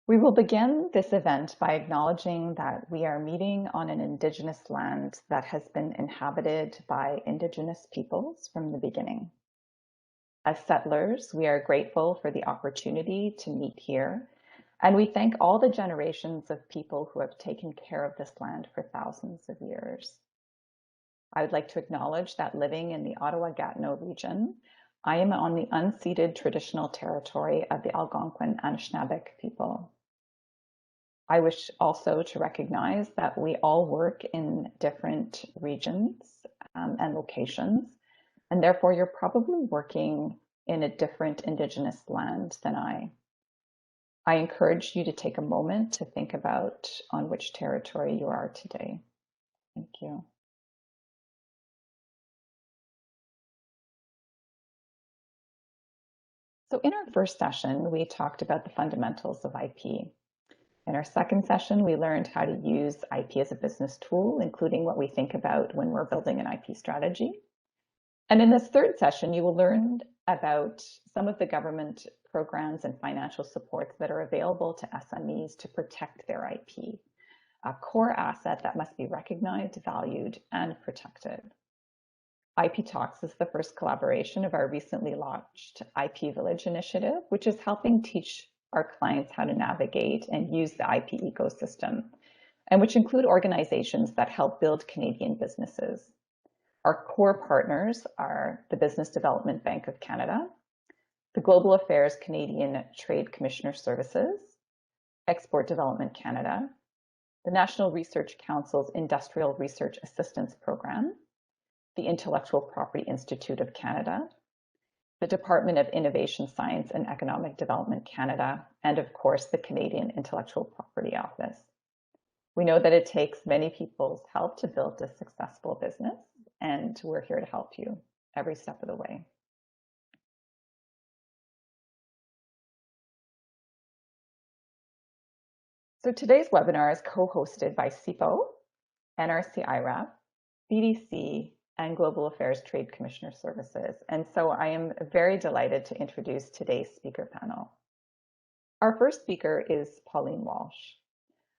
We will begin this event by acknowledging that we are meeting on an Indigenous land that has been inhabited by Indigenous peoples from the beginning. As settlers, we are grateful for the opportunity to meet here, and we thank all the generations of people who have taken care of this land for thousands of years. I would like to acknowledge that living in the Ottawa-Gatineau region, I am on the unceded traditional territory of the Algonquin Anishinaabe people. I wish also to recognize that we all work in different regions and locations, and therefore you're probably working in a different Indigenous land than I. I encourage you to take a moment to think about on which territory you are today. Thank you. So in our first session, we talked about the fundamentals of IP. In our second session, we learned how to use IP as a business tool, including what we think about when we're building an IP strategy. And in this third session, you will learn about some of the government programs and financial supports that are available to SMEs to protect their IP, a core asset that must be recognized, valued, and protected. IP Talks is the first collaboration of our recently launched IP Village initiative, which is helping teach our clients how to navigate and use the IP ecosystem, and which include organizations that help build Canadian businesses. Our core partners are the Business Development Bank of Canada, the Global Affairs Canadian Trade Commissioner Services, Export Development Canada, the National Research Council's Industrial Research Assistance Program, the Intellectual Property Institute of Canada, the Department of Innovation, Science and Economic Development Canada, and of course, the Canadian Intellectual Property Office. We know that it takes many people's help to build a successful business, and we're here to help you every step of the way. So today's webinar is co-hosted by CIPO, NRC-IRAP, BDC, and Global Affairs Trade Commissioner Services. And so I am very delighted to introduce today's speaker panel. Our first speaker is Pauline Walsh.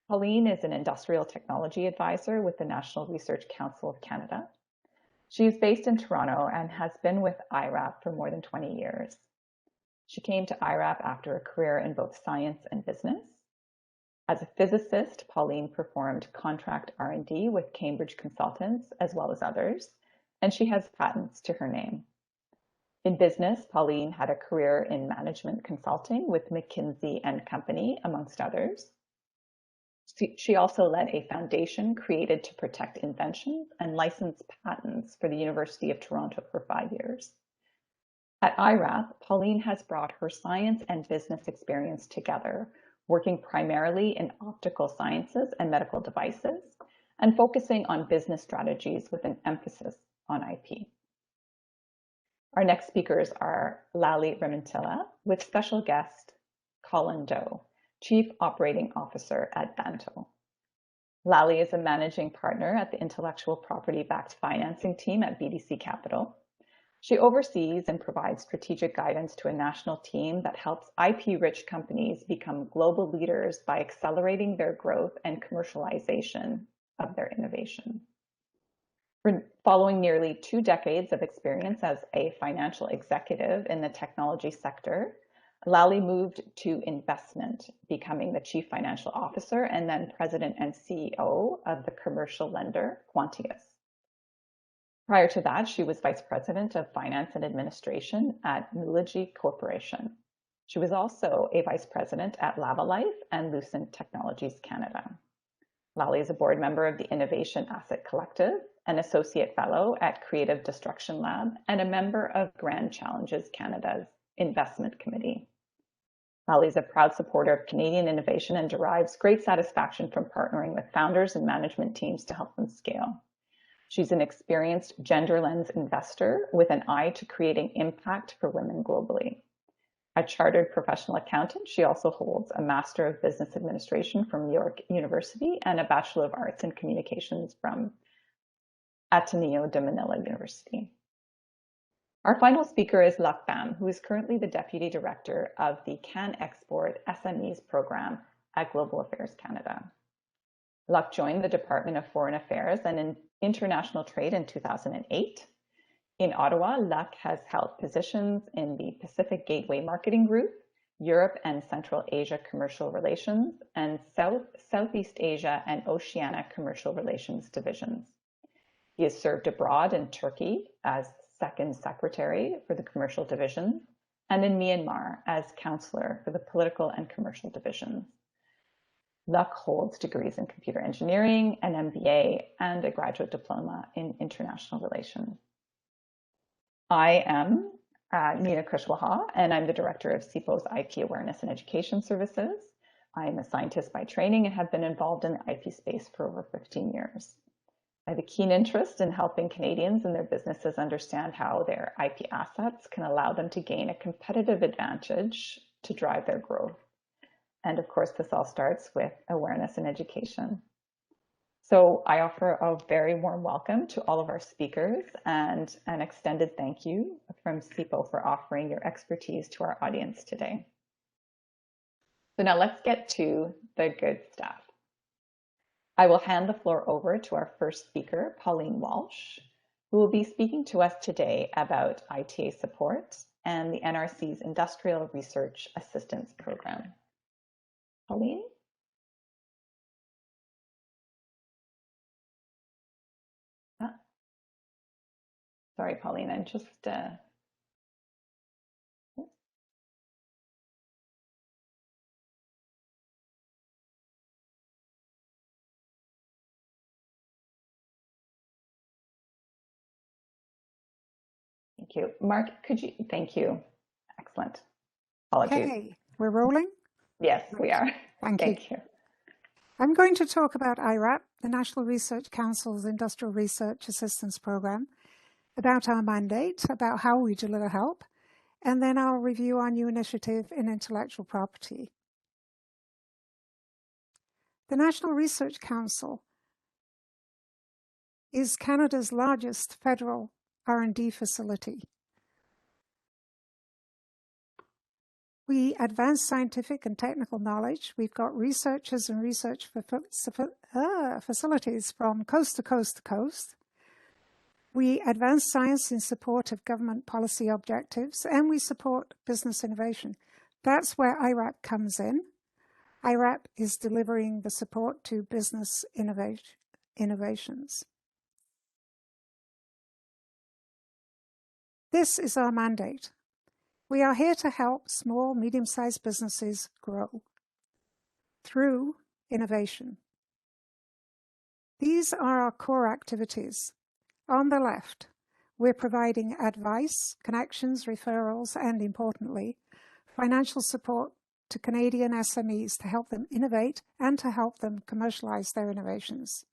Pauline is an industrial technology advisor with the National Research Council of Canada. She is based in Toronto and has been with IRAP for more than 20 years. She came to IRAP after a career in both science and business. As a physicist, Pauline performed contract R&D with Cambridge consultants as well as others, and she has patents to her name. In business, Pauline had a career in management consulting with McKinsey & Company, amongst others. She also led a foundation created to protect inventions and license patents for the University of Toronto for 5 years. At IRAP, Pauline has brought her science and business experience together, working primarily in optical sciences and medical devices, and focusing on business strategies with an emphasis on IP. Our next speakers are Lally Rementila with special guest Colin Doe, Chief Operating Officer at Banto. Lally is a managing partner at the intellectual property-backed financing team at BDC Capital. She oversees and provides strategic guidance to a national team that helps IP-rich companies become global leaders by accelerating their growth and commercialization of their innovation. Following nearly 2 decades of experience as a financial executive in the technology sector, Lally moved to investment, becoming the Chief Financial Officer and then President and CEO of the commercial lender Quantius. Prior to that, she was Vice President of Finance and Administration at Nulogy Corporation. She was also a Vice President at Lavalife and Lucent Technologies Canada. Lally is a board member of the Innovation Asset Collective, an Associate Fellow at Creative Destruction Lab, and a member of Grand Challenges Canada's Investment Committee. Lally is a proud supporter of Canadian innovation and derives great satisfaction from partnering with founders and management teams to help them scale. She's an experienced gender lens investor with an eye to creating impact for women globally. A chartered professional accountant, she also holds a Master of Business Administration from York University and a Bachelor of Arts in Communications from Ateneo de Manila University. Our final speaker is Luc Pham, who is currently the Deputy Director of the CanExport SMEs program at Global Affairs Canada. Luc joined the Department of Foreign Affairs and International Trade in 2008. In Ottawa, Luc has held positions in the Pacific Gateway Marketing Group, Europe and Central Asia Commercial Relations, and Southeast Asia and Oceania Commercial Relations divisions. He has served abroad in Turkey as Second Secretary for the Commercial Division and in Myanmar as Counselor for the Political and Commercial Divisions. Luc holds degrees in Computer Engineering, an MBA, and a graduate diploma in International Relations. I am Nina Kushwaha, and I'm the Director of CIPO's IP Awareness and Education Services. I'm a scientist by training and have been involved in the IP space for over 15 years. I have a keen interest in helping Canadians and their businesses understand how their IP assets can allow them to gain a competitive advantage to drive their growth. And of course, this all starts with awareness and education. So I offer a very warm welcome to all of our speakers and an extended thank you from CIPO for offering your expertise to our audience today. So now let's get to the good stuff. I will hand the floor over to our first speaker, Pauline Walsh, who will be speaking to us today about ITA support and the NRC's Industrial Research Assistance Program. Pauline? Sorry, Pauline, I'm just... Thank you. Mark, could you... Thank you. Excellent. Apologies. Okay, we're rolling? Yes, we are. Thank you. I'm going to talk about IRAP, the National Research Council's Industrial Research Assistance Program, about our mandate, about how we deliver help, and then I'll review our new initiative in intellectual property. The National Research Council is Canada's largest federal R&D facility. We advance scientific and technical knowledge. We've got researchers and research facilities from coast to coast to coast. We advance science in support of government policy objectives, and we support business innovation. That's where IRAP comes in. IRAP is delivering the support to business innovations. This is our mandate. We are here to help small, medium-sized businesses grow through innovation. These are our core activities. On the left, we're providing advice, connections, referrals, and importantly, financial support to Canadian SMEs to help them innovate and to help them commercialize their innovations.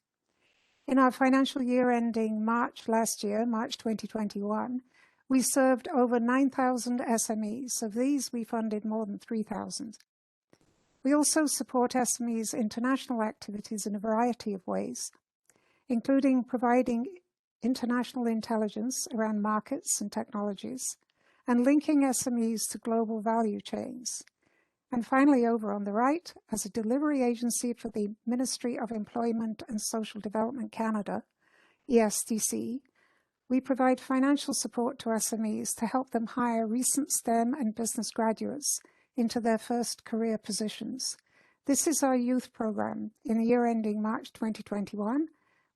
In our financial year ending March last year, March 2021, we served over 9,000 SMEs. Of these, we funded more than 3,000. We also support SMEs' international activities in a variety of ways, including providing international intelligence around markets and technologies, and linking SMEs to global value chains. And finally, over on the right, as a delivery agency for the Ministry of Employment and Social Development Canada, ESDC, we provide financial support to SMEs to help them hire recent STEM and business graduates into their first career positions. This is our youth program. In the year ending March 2021,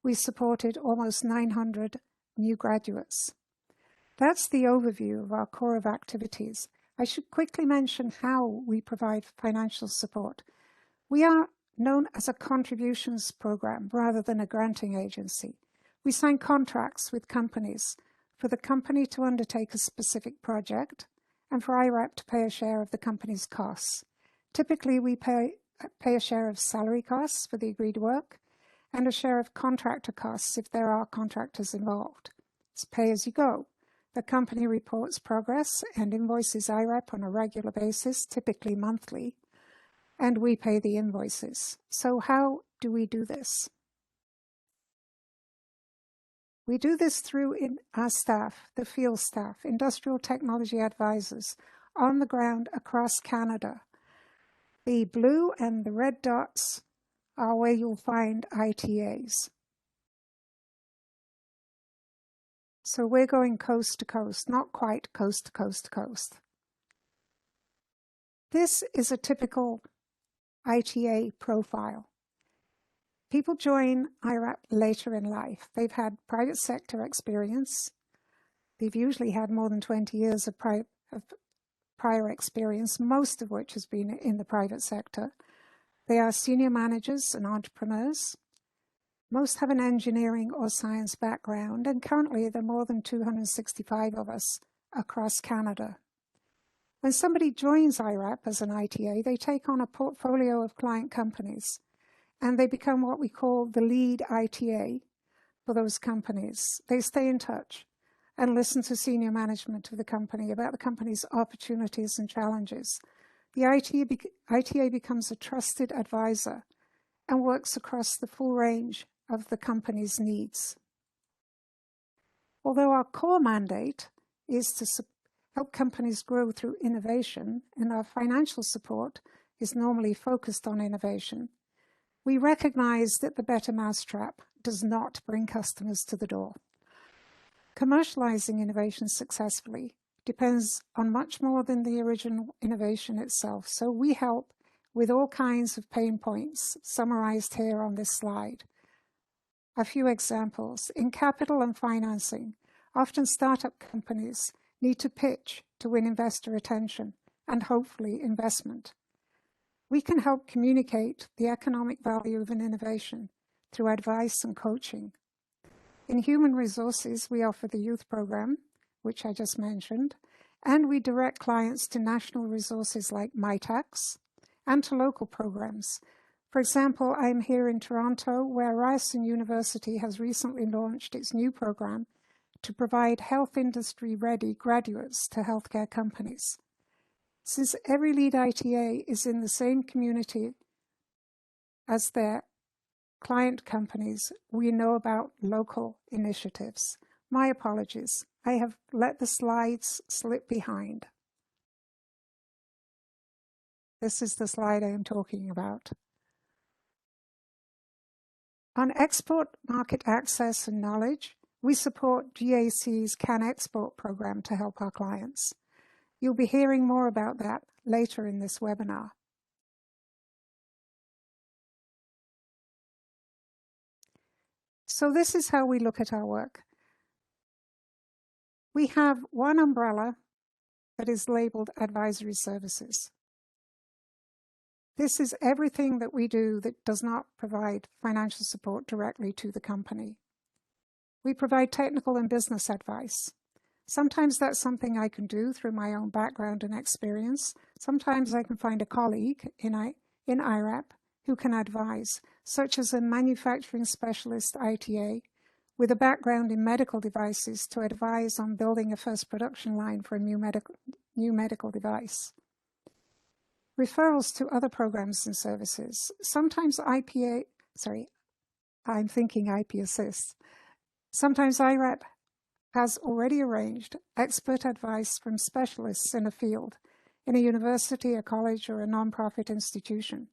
we supported almost 900 new graduates. That's the overview of our core of activities. I should quickly mention how we provide financial support. We are known as a contributions program rather than a granting agency. We sign contracts with companies for the company to undertake a specific project and for IRAP to pay a share of the company's costs. Typically, we pay a share of salary costs for the agreed work and a share of contractor costs if there are contractors involved. It's pay as you go. The company reports progress and invoices IRAP on a regular basis, typically monthly, and we pay the invoices. So how do we do this? We do this through our staff, the field staff, industrial technology advisors, on the ground across Canada. The blue and the red dots are where you'll find ITAs. So we're going coast to coast, not quite coast to coast to coast. This is a typical ITA profile. People join IRAP later in life. They've had private sector experience. They've usually had more than 20 years of prior experience, most of which has been in the private sector. They are senior managers and entrepreneurs. Most have an engineering or science background, and currently there are more than 265 of us across Canada. When somebody joins IRAP as an ITA, they take on a portfolio of client companies, and they become what we call the lead ITA for those companies. They stay in touch and listen to senior management of the company about the company's opportunities and challenges. The ITA becomes a trusted advisor and works across the full range of the company's needs. Although our core mandate is to help companies grow through innovation, and our financial support is normally focused on innovation, we recognize that the better mousetrap does not bring customers to the door. Commercializing innovation successfully depends on much more than the original innovation itself, so we help with all kinds of pain points summarized here on this slide. A few examples. In capital and financing, often startup companies need to pitch to win investor attention and hopefully investment. We can help communicate the economic value of an innovation through advice and coaching. In human resources, we offer the youth program, which I just mentioned, and we direct clients to national resources like MyTax and to local programs. For example, I'm here in Toronto, where Ryerson University has recently launched its new program to provide health industry-ready graduates to healthcare companies. Since every lead ITA is in the same community as their client companies, we know about local initiatives. My apologies. I have let the slides slip behind. This is the slide I am talking about. On export market access and knowledge, we support GAC's CanExport program to help our clients. You'll be hearing more about that later in this webinar. So this is how we look at our work. We have one umbrella that is labeled advisory services. This is everything that we do that does not provide financial support directly to the company. We provide technical and business advice. Sometimes that's something I can do through my own background and experience. Sometimes I can find a colleague in IRAP who can advise, such as a manufacturing specialist ITA with a background in medical devices to advise on building a first production line for a new medical device. Referrals to other programs and services. Sometimes IP Assist. Sometimes IRAP has already arranged expert advice from specialists in a field, in a university, a college, or a nonprofit institution.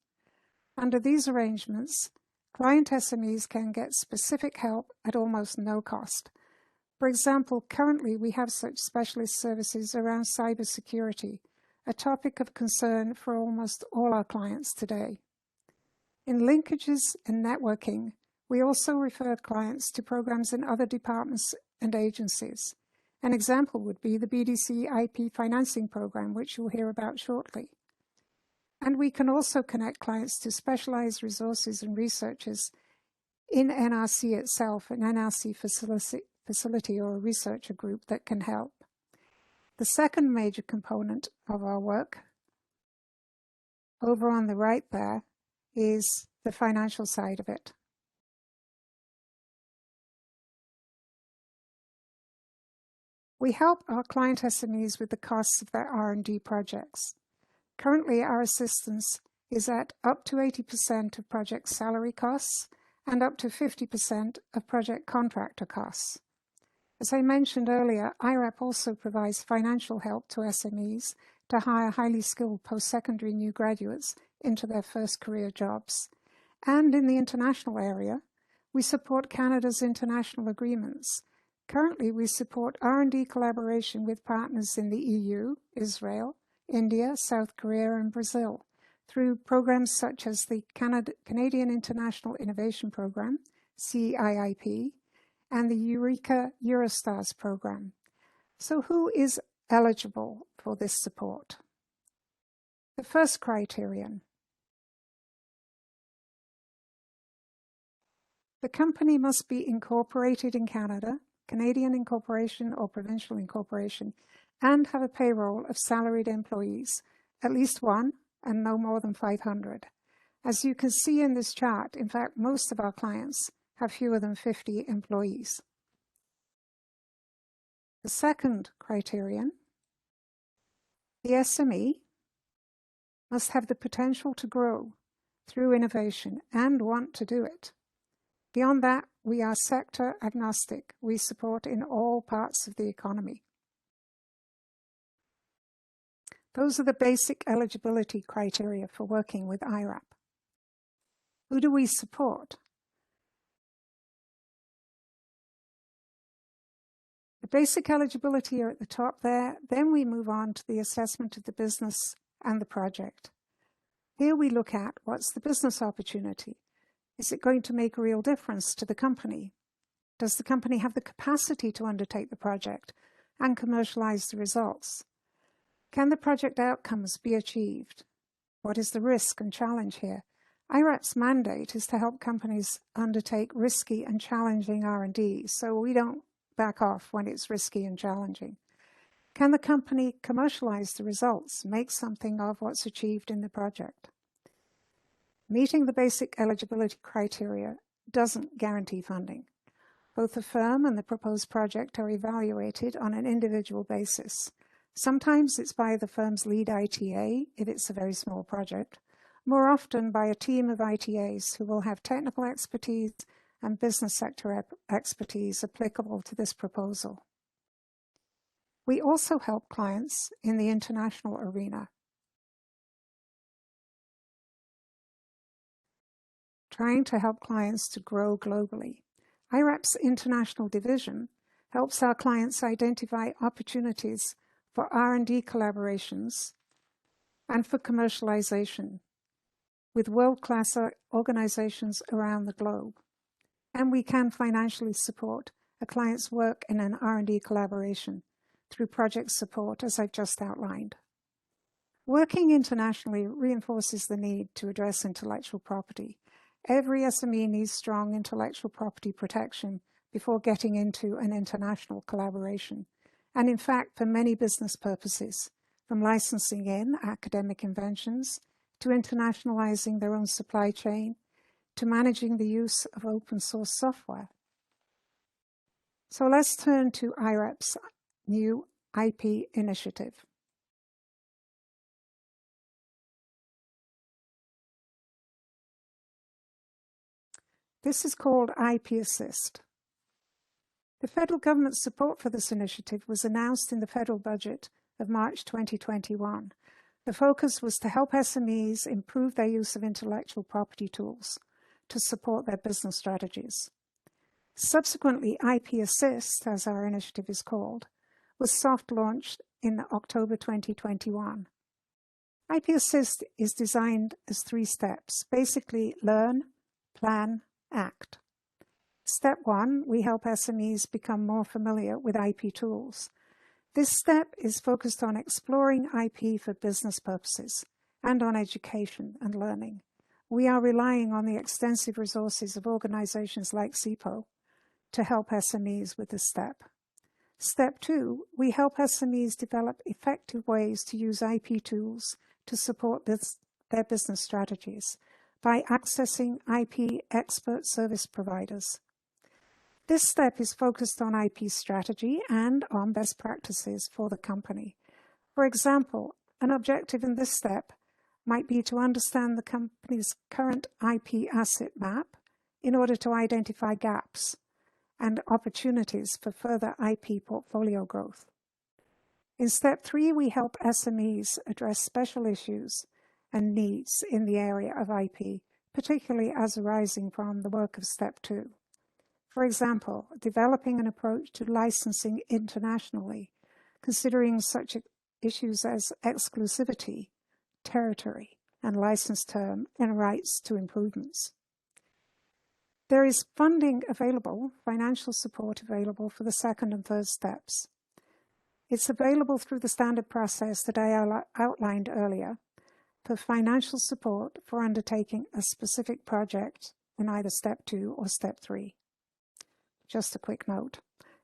Under these arrangements, client SMEs can get specific help at almost no cost. For example, currently we have such specialist services around cybersecurity, a topic of concern for almost all our clients today. In linkages and networking, we also refer clients to programs in other departments and agencies. An example would be the BDC IP financing program, which you'll hear about shortly. And we can also connect clients to specialized resources and researchers in NRC itself, an NRC facility or a researcher group that can help. The second major component of our work, over on the right there, is the financial side of it. We help our client SMEs with the costs of their R&D projects. Currently, our assistance is at up to 80% of project salary costs and up to 50% of project contractor costs. As I mentioned earlier, IRAP also provides financial help to SMEs to hire highly skilled post-secondary new graduates into their first career jobs. And in the international area, we support Canada's international agreements. Currently, we support R&D collaboration with partners in the EU, Israel, India, South Korea, and Brazil through programs such as the Canadian International Innovation Program, CIIP, and the Eureka Eurostars program. So who is eligible for this support? The first criterion. The company must be incorporated in Canada, Canadian incorporation or provincial incorporation, and have a payroll of salaried employees, at least one, and no more than 500. As you can see in this chart, in fact, most of our clients have fewer than 50 employees. The second criterion, the SME must have the potential to grow through innovation and want to do it. Beyond that, we are sector agnostic. We support in all parts of the economy. Those are the basic eligibility criteria for working with IRAP. Who do we support? The basic eligibility are at the top there. Then we move on to the assessment of the business and the project. Here we look at what's the business opportunity. Is it going to make a real difference to the company? Does the company have the capacity to undertake the project and commercialize the results? Can the project outcomes be achieved? What is the risk and challenge here? IRAP's mandate is to help companies undertake risky and challenging R&D, so we don't back off when it's risky and challenging. Can the company commercialize the results, make something of what's achieved in the project? Meeting the basic eligibility criteria doesn't guarantee funding. Both the firm and the proposed project are evaluated on an individual basis. Sometimes it's by the firm's lead ITA, if it's a very small project, more often by a team of ITAs who will have technical expertise and business sector expertise applicable to this proposal. We also help clients in the international arena, trying to help clients to grow globally. IRAP's international division helps our clients identify opportunities for R&D collaborations and for commercialization with world-class organizations around the globe. And we can financially support a client's work in an R&D collaboration through project support, as I've just outlined. Working internationally reinforces the need to address intellectual property. Every SME needs strong intellectual property protection before getting into an international collaboration. And in fact, for many business purposes, from licensing in academic inventions, to internationalizing their own supply chain, to managing the use of open source software. So let's turn to IRAP's new IP initiative. This is called IP Assist. The federal government's support for this initiative was announced in the federal budget of March 2021. The focus was to help SMEs improve their use of intellectual property tools to support their business strategies. Subsequently, IP Assist, as our initiative is called, was soft launched in October 2021. IP Assist is designed as 3 steps, basically learn, plan, act. Step 1, we help SMEs become more familiar with IP tools. This step is focused on exploring IP for business purposes and on education and learning. We are relying on the extensive resources of organizations like CIPO to help SMEs with this step. Step 2, we help SMEs develop effective ways to use IP tools to support their business strategies by accessing IP expert service providers. This step is focused on IP strategy and on best practices for the company. For example, an objective in this step might be to understand the company's current IP asset map in order to identify gaps and opportunities for further IP portfolio growth. In step 3, we help SMEs address special issues and needs in the area of IP, particularly as arising from the work of Step 2. For example, developing an approach to licensing internationally, considering such issues as exclusivity, territory, and license term and rights to improvements. There is funding available, financial support available for the second and third steps. It's available through the standard process that I outlined earlier for financial support for undertaking a specific project in either Step 2 or Step 3. Just a quick note,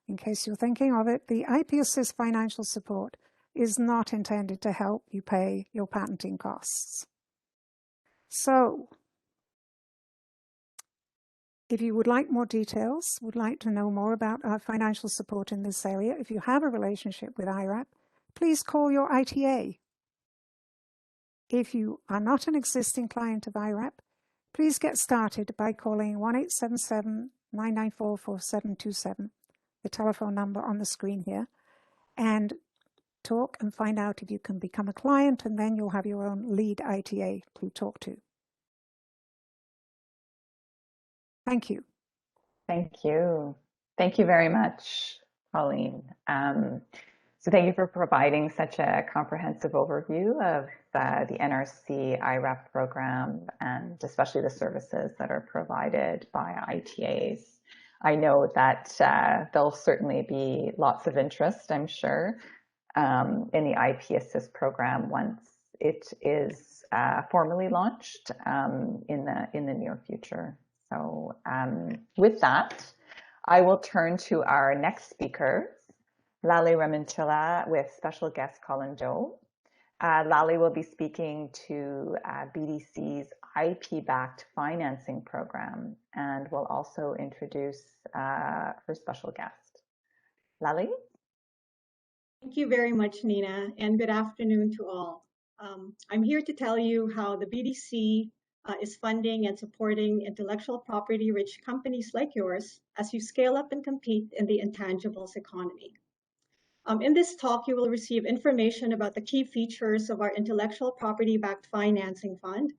in case you're thinking of it, the IP Assist financial support is not intended to help you pay your patenting costs. So, if you would like more details, would like to know more about our financial support in this area, if you have a relationship with IRAP, please call your ITA. If you are not an existing client of IRAP, please get started by calling 1-877-994-4727, the telephone number on the screen here, and talk and find out if you can become a client, and then you'll have your own lead ITA to talk to. Thank you. Thank you. Thank you very much, Pauline. So thank you for providing such a comprehensive overview of the NRC-IRAP program, and especially the services that are provided by ITAs. I know that there'll certainly be lots of interest, I'm sure, in the IP Assist program once it is formally launched in the near future. So with that, I will turn to our next speaker, Lale Ramanchila, with special guest Colin Joe. Lale will be speaking to BDC's IP-backed financing program, and will also introduce her special guest. Lale? Thank you very much, Nina, and good afternoon to all. I'm here to tell you how the BDC is funding and supporting intellectual property-rich companies like yours as you scale up and compete in the intangibles economy. In this talk, you will receive information about the key features of our intellectual property-backed financing fund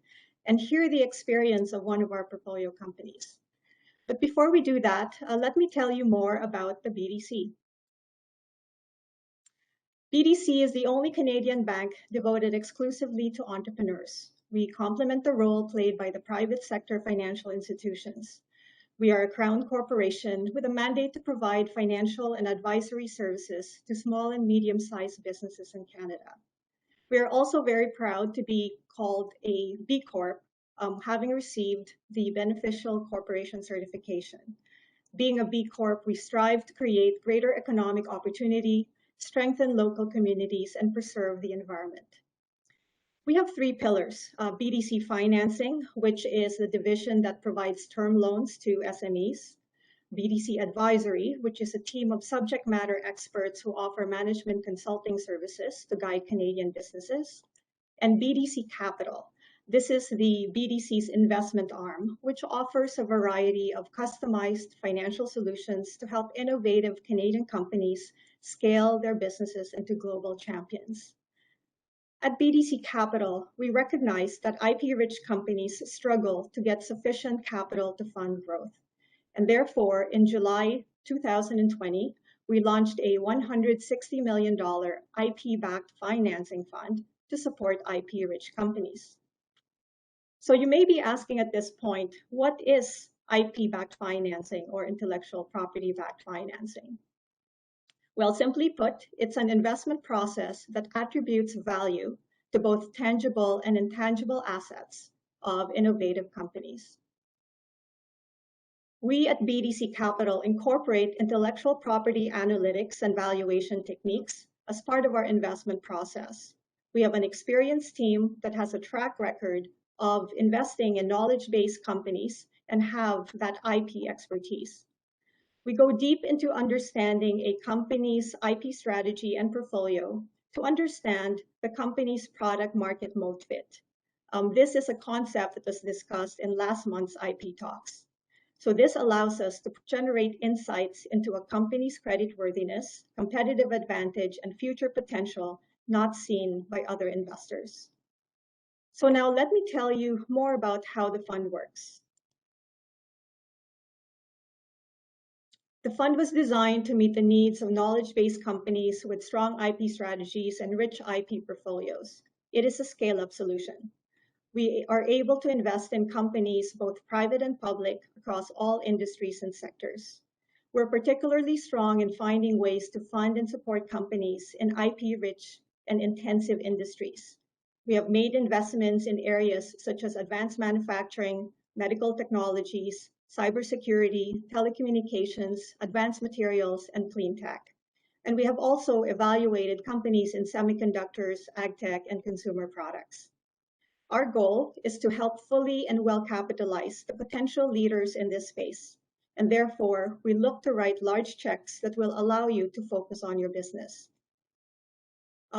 and hear the experience of one of our portfolio companies. But before we do that, let me tell you more about the BDC. BDC is the only Canadian bank devoted exclusively to entrepreneurs. We complement the role played by the private sector financial institutions. We are a Crown corporation with a mandate to provide financial and advisory services to small and medium-sized businesses in Canada. We are also very proud to be called a B Corp, having received the Beneficial Corporation certification. Being a B Corp, we strive to create greater economic opportunity, strengthen local communities, and preserve the environment. We have three pillars: BDC financing, which is the division that provides term loans to SMEs; BDC advisory, which is a team of subject matter experts who offer management consulting services to guide Canadian businesses; and BDC capital. This is the BDC's investment arm, which offers a variety of customized financial solutions to help innovative Canadian companies scale their businesses into global champions. At BDC Capital, we recognize that IP-rich companies struggle to get sufficient capital to fund growth. And therefore, in July 2020, we launched a $160 million IP-backed financing fund to support IP-rich companies. So you may be asking at this point, what is IP-backed financing or intellectual property-backed financing? Well, simply put, it's an investment process that attributes value to both tangible and intangible assets of innovative companies. We at BDC Capital incorporate intellectual property analytics and valuation techniques as part of our investment process. We have an experienced team that has a track record of investing in knowledge-based companies and have that IP expertise. We go deep into understanding a company's IP strategy and portfolio to understand the company's product market moat fit. This is a concept that was discussed in last month's IP talks. So this allows us to generate insights into a company's creditworthiness, competitive advantage, and future potential not seen by other investors. So now let me tell you more about how the fund works. The fund was designed to meet the needs of knowledge-based companies with strong IP strategies and rich IP portfolios. It is a scale-up solution. We are able to invest in companies, both private and public, across all industries and sectors. We're particularly strong in finding ways to fund and support companies in IP-rich and intensive industries. We have made investments in areas such as advanced manufacturing, medical technologies, cybersecurity, telecommunications, advanced materials, and clean tech. And we have also evaluated companies in semiconductors, ag tech, and consumer products. Our goal is to help fully and well capitalize the potential leaders in this space. And therefore, we look to write large checks that will allow you to focus on your business.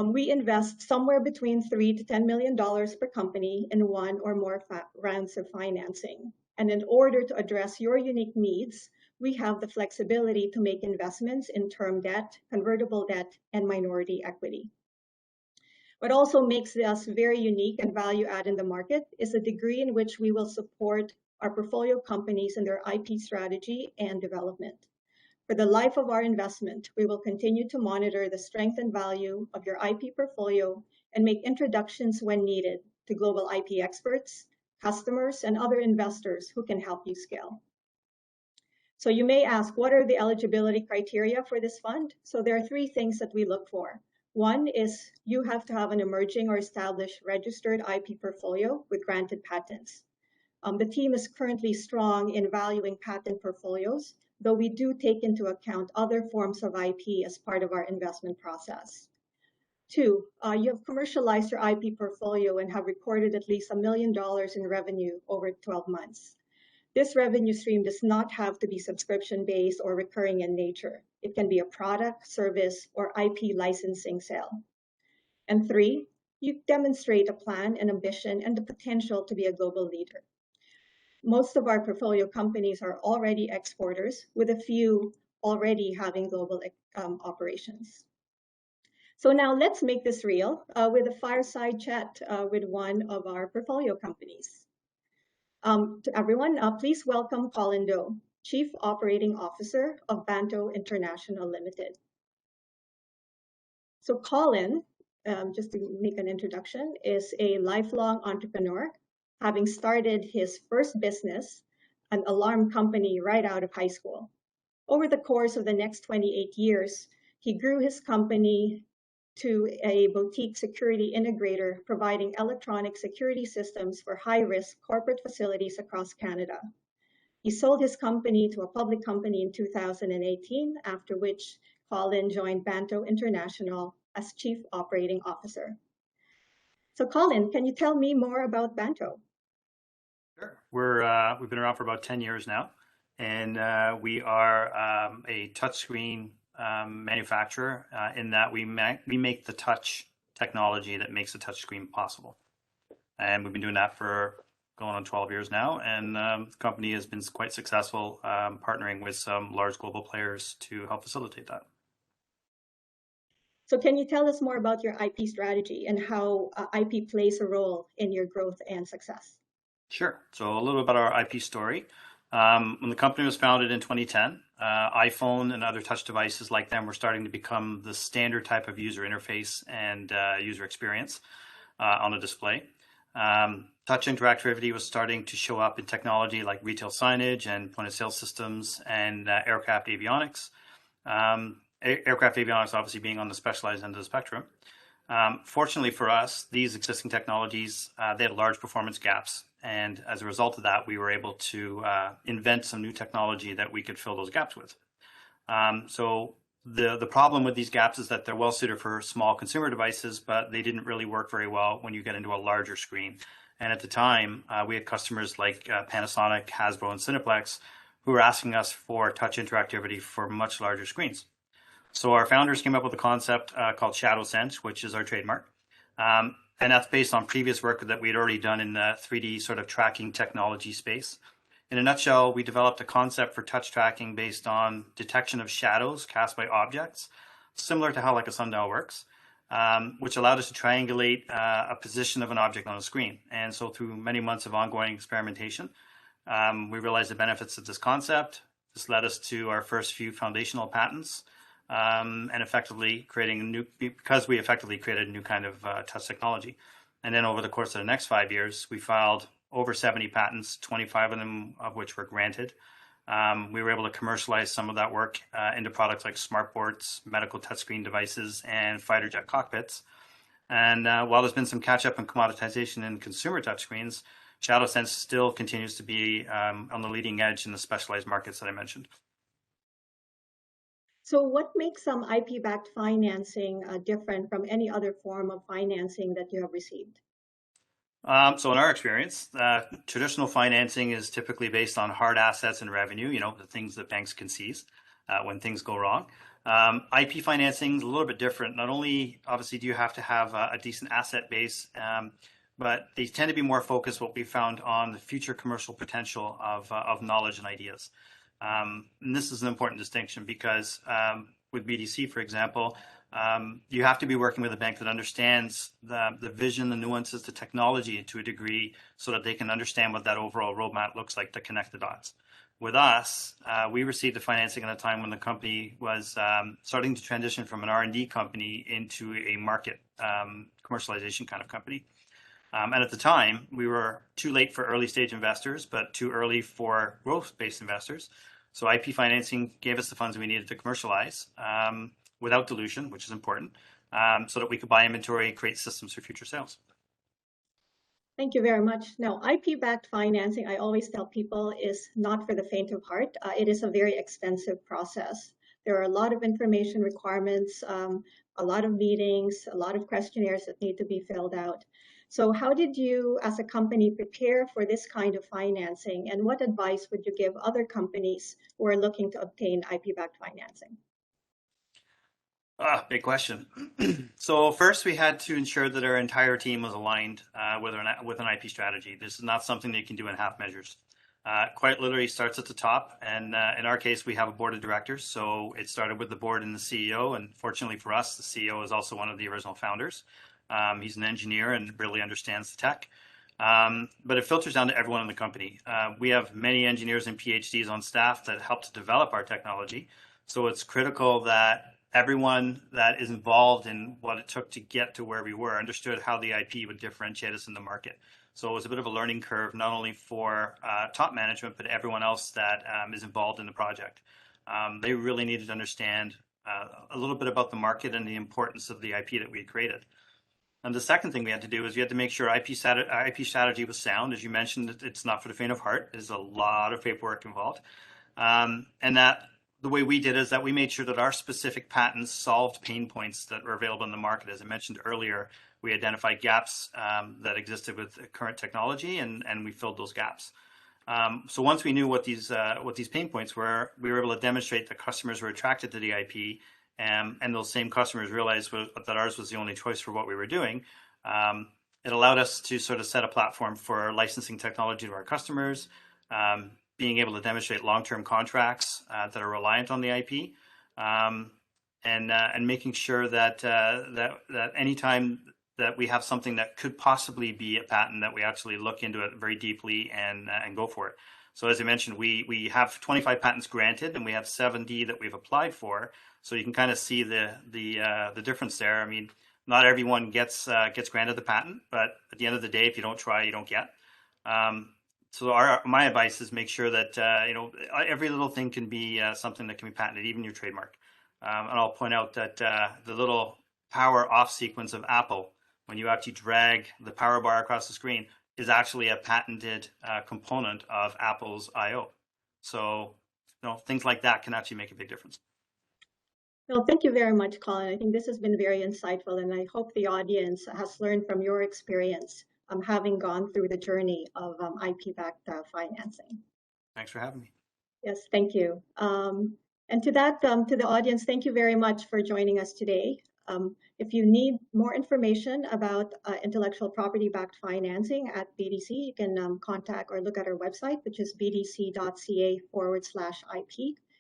We invest somewhere between $3 to $10 million per company in one or more rounds of financing. And in order to address your unique needs, we have the flexibility to make investments in term debt, convertible debt, and minority equity. What also makes us very unique and value add in the market is the degree in which we will support our portfolio companies in their IP strategy and development. For the life of our investment, we will continue to monitor the strength and value of your IP portfolio and make introductions when needed to global IP experts, customers, and other investors who can help you scale. So you may ask, what are the eligibility criteria for this fund? So there are three things that we look for. One is you have to have an emerging or established registered IP portfolio with granted patents. The team is currently strong in valuing patent portfolios, though we do take into account other forms of IP as part of our investment process. Two, you have commercialized your IP portfolio and have recorded at least $1 million in revenue over 12 months. This revenue stream does not have to be subscription-based or recurring in nature. It can be a product, service, or IP licensing sale. And three, you demonstrate a plan, an ambition, and the potential to be a global leader. Most of our portfolio companies are already exporters, with a few already having global operations. So now let's make this real with a fireside chat with one of our portfolio companies. To everyone, please welcome Colin Do, Chief Operating Officer of Banto International Limited. So Colin, just to make an introduction, is a lifelong entrepreneur, having started his first business, an alarm company, right out of high school. Over the course of the next 28 years, he grew his company to a boutique security integrator providing electronic security systems for high-risk corporate facilities across Canada. He sold his company to a public company in 2018, after which Colin joined Banto International as Chief Operating Officer. So Colin, can you tell me more about Banto? Sure. We've been around for about 10 years now, and we are a touchscreen manufacturer in that we make the touch technology that makes a touchscreen possible. And we've been doing that for going on 12 years now, and the company has been quite successful partnering with some large global players to help facilitate that. So can you tell us more about your IP strategy and how IP plays a role in your growth and success? Sure. So a little bit about our IP story. When the company was founded in 2010, iPhone and other touch devices like them were starting to become the standard type of user interface and user experience on a display. Touch interactivity was starting to show up in technology like retail signage and point of sale systems and aircraft avionics. Aircraft avionics obviously being on the specialized end of the spectrum. Fortunately for us, these existing technologies, they had large performance gaps. And as a result of that, we were able to invent some new technology that we could fill those gaps with. So the problem with these gaps is that they're well suited for small consumer devices, but they didn't really work very well when you get into a larger screen. And at the time, we had customers like Panasonic, Hasbro, and Cineplex who were asking us for touch interactivity for much larger screens. So our founders came up with a concept called ShadowSense, which is our trademark. And that's based on previous work that we had already done in the 3D sort of tracking technology space. In a nutshell, we developed a concept for touch tracking based on detection of shadows cast by objects, similar to how like a sundial works. which allowed us to triangulate a position of an object on a screen. And so through many months of ongoing experimentation, we realized the benefits of this concept. This led us to our first few foundational patents, and effectively creating because we effectively created a new kind of touch technology. And then over the course of the next 5 years, we filed over 70 patents, 25 of them of which were granted. We were able to commercialize some of that work into products like smartboards, medical touchscreen devices, and fighter jet cockpits. And while there's been some catch-up and commoditization in consumer touchscreens, ShadowSense still continues to be on the leading edge in the specialized markets that I mentioned. So what makes some IP-backed financing different from any other form of financing that you have received? So in our experience, traditional financing is typically based on hard assets and revenue, the things that banks can seize when things go wrong. IP financing is a little bit different. Not only, obviously, do you have to have a decent asset base, but they tend to be more focused, what we found, on the future commercial potential of knowledge and ideas. And this is an important distinction because with BDC, for example, you have to be working with a bank that understands the vision, the nuances, the technology to a degree so that they can understand what that overall roadmap looks like to connect the dots. With us, we received the financing at a time when the company was starting to transition from an R&D company into a market commercialization kind of company. And at the time, we were too late for early stage investors, but too early for growth-based investors. So IP financing gave us the funds we needed to commercialize without dilution, which is important, so that we could buy inventory and create systems for future sales. Thank you very much. Now, IP-backed financing, I always tell people, is not for the faint of heart. It is a very extensive process. There are a lot of information requirements, a lot of meetings, a lot of questionnaires that need to be filled out. So how did you, as a company, prepare for this kind of financing? And what advice would you give other companies who are looking to obtain IP-backed financing? Big question. So first, we had to ensure that our entire team was aligned with an IP strategy. This is not something that you can do in half measures. Quite literally starts at the top. And in our case, we have a board of directors. So it started with the board and the CEO. And fortunately for us, the CEO is also one of the original founders. He's an engineer and really understands the tech. But it filters down to everyone in the company. We have many engineers and PhDs on staff that help to develop our technology. So it's critical that everyone that is involved in what it took to get to where we were understood how the IP would differentiate us in the market. So it was a bit of a learning curve, not only for top management, but everyone else that is involved in the project. They really needed to understand a little bit about the market and the importance of the IP that we had created. And the second thing we had to do is we had to make sure IP strategy was sound. As you mentioned, it's not for the faint of heart. There's a lot of paperwork involved. And that the way we did is that we made sure that our specific patents solved pain points that were available in the market. As I mentioned earlier, we identified gaps that existed with current technology, and we filled those gaps. So once we knew what these pain points were, we were able to demonstrate that customers were attracted to the IP, and those same customers realized that ours was the only choice for what we were doing. It allowed us to sort of set a platform for licensing technology to our customers, being able to demonstrate long-term contracts that are reliant on the IP, and making sure that that anytime that we have something that could possibly be a patent, that we actually look into it very deeply and go for it. So as I mentioned, we have 25 patents granted, and we have 70 that we've applied for. So you can kind of see the difference there. I mean, not everyone gets granted the patent, but at the end of the day, if you don't try, you don't get. So my advice is make sure that every little thing can be something that can be patented, even your trademark. And I'll point out that the little power off sequence of Apple, when you actually drag the power bar across the screen, is actually a patented component of Apple's I/O. So things like that can actually make a big difference. Well, thank you very much, Colin. I think this has been very insightful, and I hope the audience has learned from your experience having gone through the journey of IP-backed financing. Thanks for having me. Yes, thank you. And to the audience, thank you very much for joining us today. If you need more information about intellectual property-backed financing at BDC, you can contact or look at our website, which is bdc.ca/IP,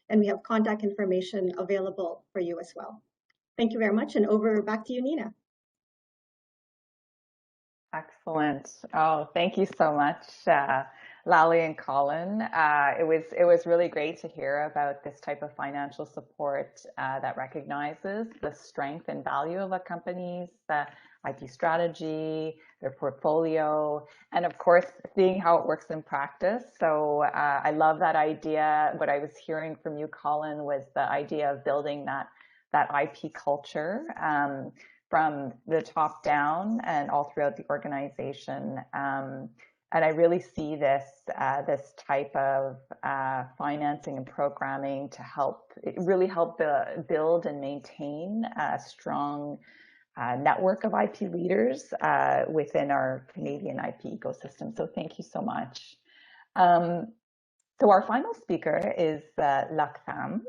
and we have contact information available for you as well. Thank you very much, and back to you, Nina. Excellent. Oh, thank you so much, Lally and Colin. It was really great to hear about this type of financial support that recognizes the strength and value of a company's IP strategy, their portfolio, and of course, seeing how it works in practice. So I love that idea. What I was hearing from you, Colin, was the idea of building that IP culture. From the top down and all throughout the organization. And I really see this type of financing and programming to help build and maintain a strong network of IP leaders within our Canadian IP ecosystem. So thank you so much. So our final speaker is Luc Pham.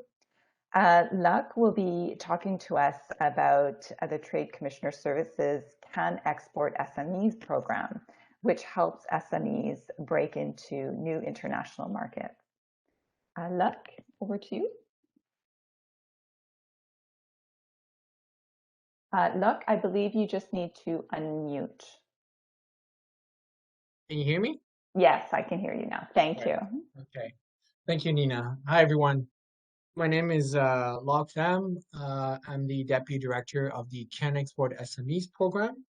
Luc will be talking to us about the Trade Commissioner Services CanExport SMEs program, which helps SMEs break into new international markets. Luc, over to you. Luc, I believe you just need to unmute. Can you hear me? Yes, I can hear you now. Thank you. Okay. Thank you, Nina. Hi, everyone. My name is Luc Pham. I'm the Deputy Director of the CanExport SMEs program.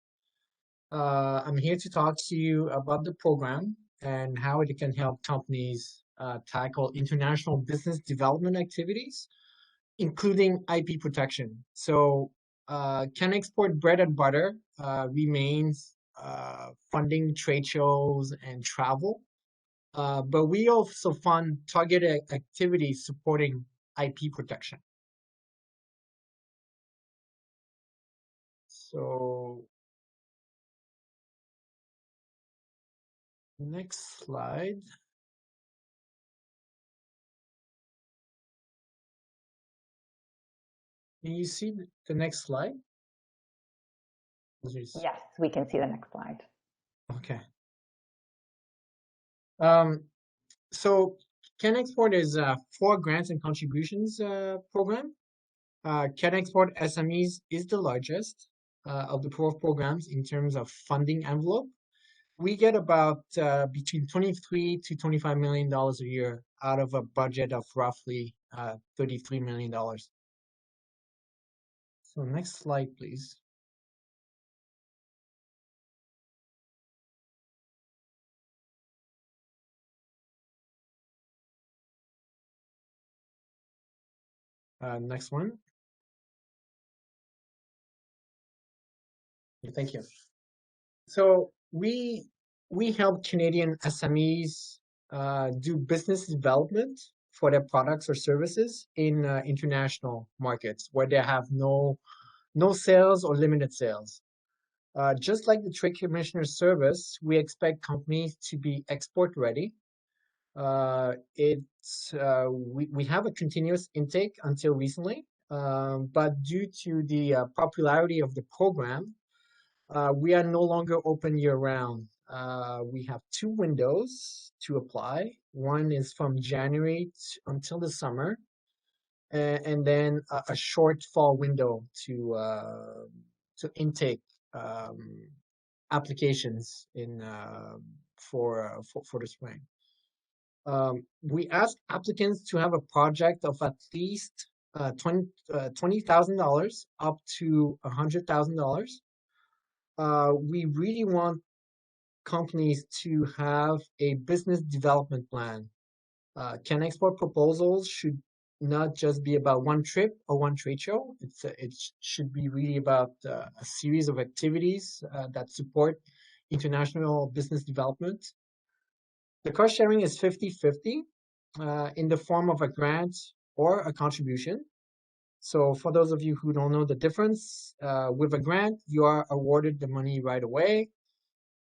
I'm here to talk to you about the program and how it can help companies tackle international business development activities, including IP protection. So CanExport bread and butter remains funding trade shows and travel. But we also fund targeted activities supporting IP protection. So, next slide. Can you see the next slide? Yes, we can see the next slide. Okay. So CanExport is for grants and contributions program. CanExport SMEs is the largest of the programs in terms of funding envelope. We get about between $23 to $25 million a year out of a budget of roughly $33 million. So next slide, please. Next one. Thank you. So we help Canadian SMEs do business development for their products or services in international markets where they have no sales or limited sales. Just like the Trade Commissioner Service, we expect companies to be export ready. We have a continuous intake until recently, but due to the popularity of the program, we are no longer open year-round. We have 2 windows to apply. One is from January until the summer, and then a short fall window to intake applications for the spring. We ask applicants to have a project of at least $20,000 up to $100,000. We really want companies to have a business development plan. CanExport proposals should not just be about one trip or one trade show. It should be really about a series of activities that support international business development. The cost sharing is 50-50 in the form of a grant or a contribution. So for those of you who don't know the difference, with a grant, you are awarded the money right away,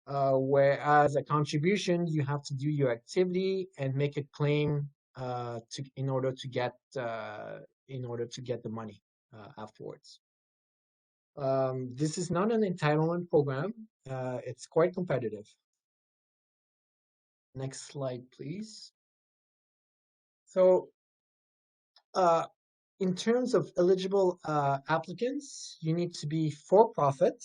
whereas a contribution, you have to do your activity and make a claim in order to get the money afterwards. This is not an entitlement program. It's quite competitive. Next slide, please. So In terms of eligible applicants, you need to be for-profit,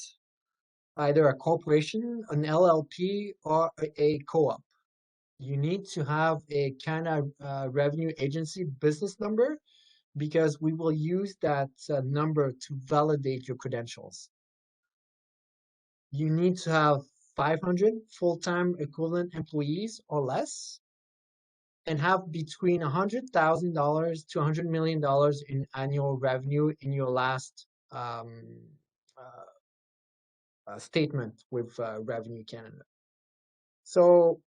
either a corporation, an LLP, or a co-op. You need to have a Canada Revenue Agency business number because we will use that number to validate your credentials. You need to have 500 full-time equivalent employees or less, and have between $100,000 to $100 million in annual revenue in your last statement with Revenue Canada. So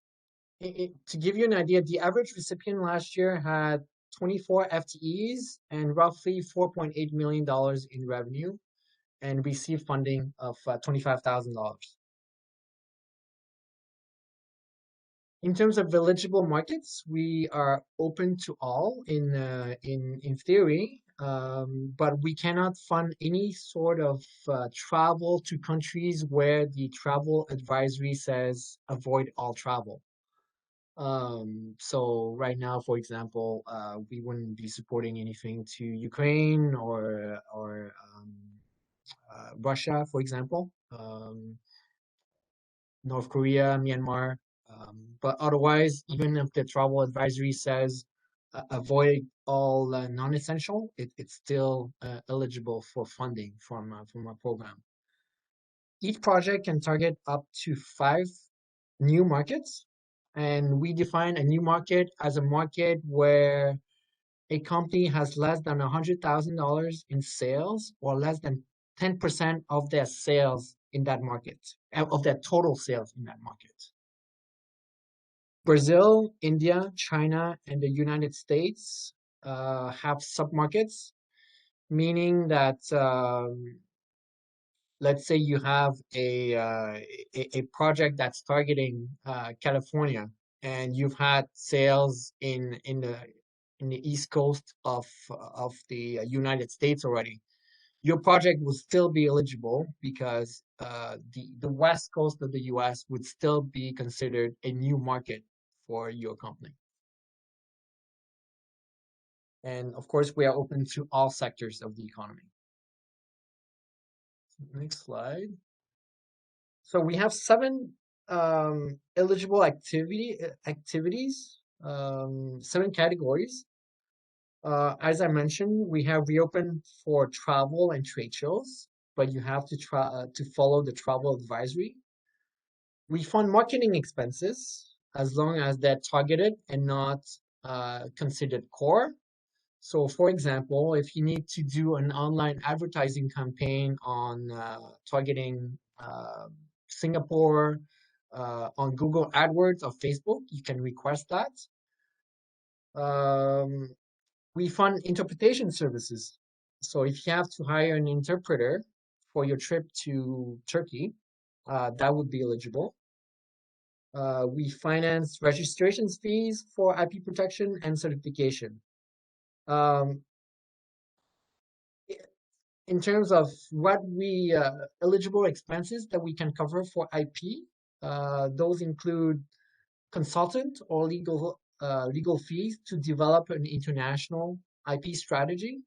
to give you an idea, the average recipient last year had 24 FTEs and roughly $4.8 million in revenue and received funding of $25,000. In terms of eligible markets, we are open to all in theory, but we cannot fund any sort of travel to countries where the travel advisory says avoid all travel. So right now, for example, we wouldn't be supporting anything to Ukraine or Russia, for example, North Korea, Myanmar. But otherwise, even if the travel advisory says avoid all non-essential, it's still eligible for funding from our program. Each project can target up to 5 new markets, and we define a new market as a market where a company has less than $100,000 in sales or less than 10% of their sales in that market, of their total sales in that market. Brazil, India, China, and the United States have submarkets, meaning that let's say you have a project that's targeting California, and you've had sales in the East Coast of the United States already. Your project will still be eligible because the West Coast of the US would still be considered a new market for your company. And of course, we are open to all sectors of the economy. Next slide. So we have 7 eligible activities, 7 categories. As I mentioned, we have reopened for travel and trade shows, but you have to follow the travel advisory. We fund marketing expenses as long as they're targeted and not considered core. So, for example, if you need to do an online advertising campaign on targeting Singapore on Google AdWords or Facebook, you can request that. We fund interpretation services. So if you have to hire an interpreter for your trip to Turkey, that would be eligible. We finance registration fees for IP protection and certification. In terms of what we eligible expenses that we can cover for IP, those include consultant or legal fees to develop an international IP strategy,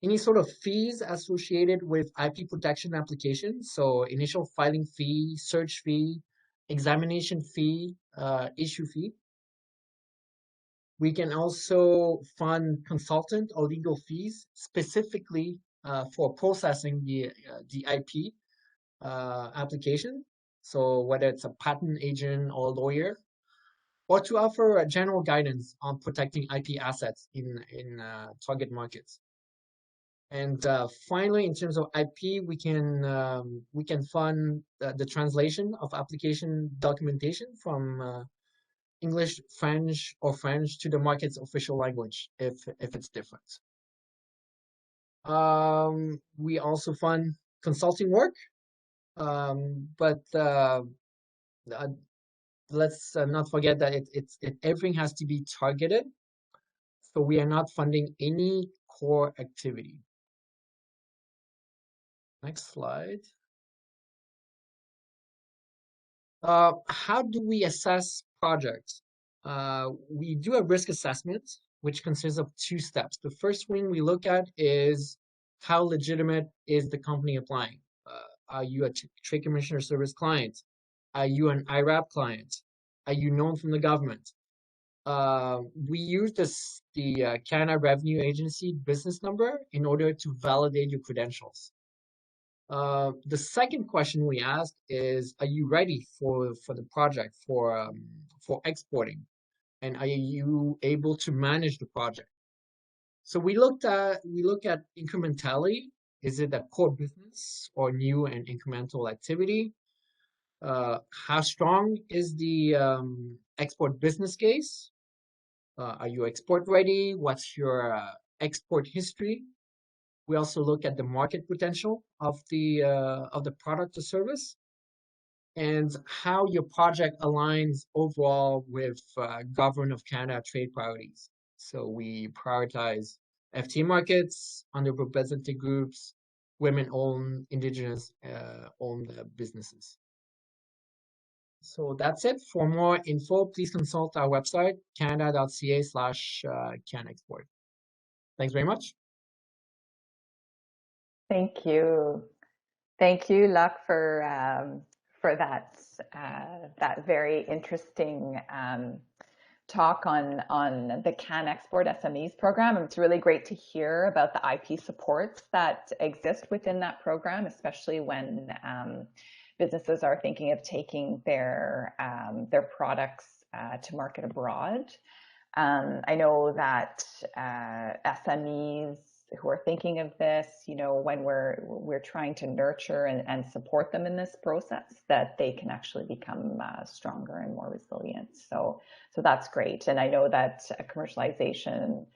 any sort of fees associated with IP protection applications, so initial filing fee, search fee, examination fee, issue fee. We can also fund consultant or legal fees specifically for processing the IP application. So whether it's a patent agent or lawyer, or to offer general guidance on protecting IP assets in target markets. And finally, in terms of IP, we can fund the translation of application documentation from English, French, or French to the market's official language if it's different. We also fund consulting work, but let's not forget that everything has to be targeted. So we are not funding any core activity. Next slide. How do we assess projects? We do a risk assessment which consists of 2 steps. The first thing we look at is how legitimate is the company applying? Are you a Trade Commissioner Service client? Are you an IRAP client? Are you known from the government? We use the Canada Revenue Agency business number in order to validate your credentials. The second question we ask is, are you ready for the project, for exporting? And are you able to manage the project? So we look at incrementality. Is it a core business or new and incremental activity? How strong is the export business case? Are you export ready? What's your export history? We also look at the market potential of the product or service, and how your project aligns overall with Government of Canada trade priorities. So we prioritize FTA markets, underrepresented groups, women-owned, Indigenous-owned businesses. So that's it. For more info, please consult our website, canada.ca/CanExport. Thanks very much. Thank you. Thank you, Luc, for that very interesting talk on the CanExport SMEs program. It's really great to hear about the IP supports that exist within that program, especially when businesses are thinking of taking their products to market abroad. I know that SMEs who are thinking of this, when we're trying to nurture and support them in this process, that they can actually become stronger and more resilient. So that's great. And I know that commercialization,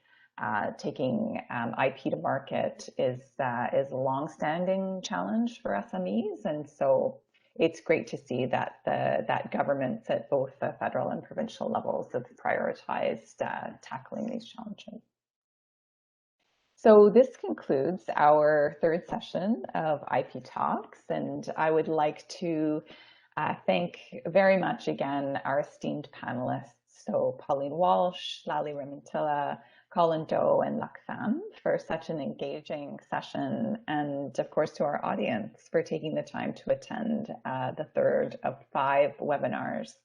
taking IP to market is a long-standing challenge for SMEs, and so it's great to see that that governments at both the federal and provincial levels have prioritized tackling these challenges. So this concludes our third session of IP Talks, and I would like to thank very much again our esteemed panelists, so Pauline Walsh, Lally Remintila, Colin Doe, and Luc Pham for such an engaging session, and of course to our audience for taking the time to attend the third of 5 webinars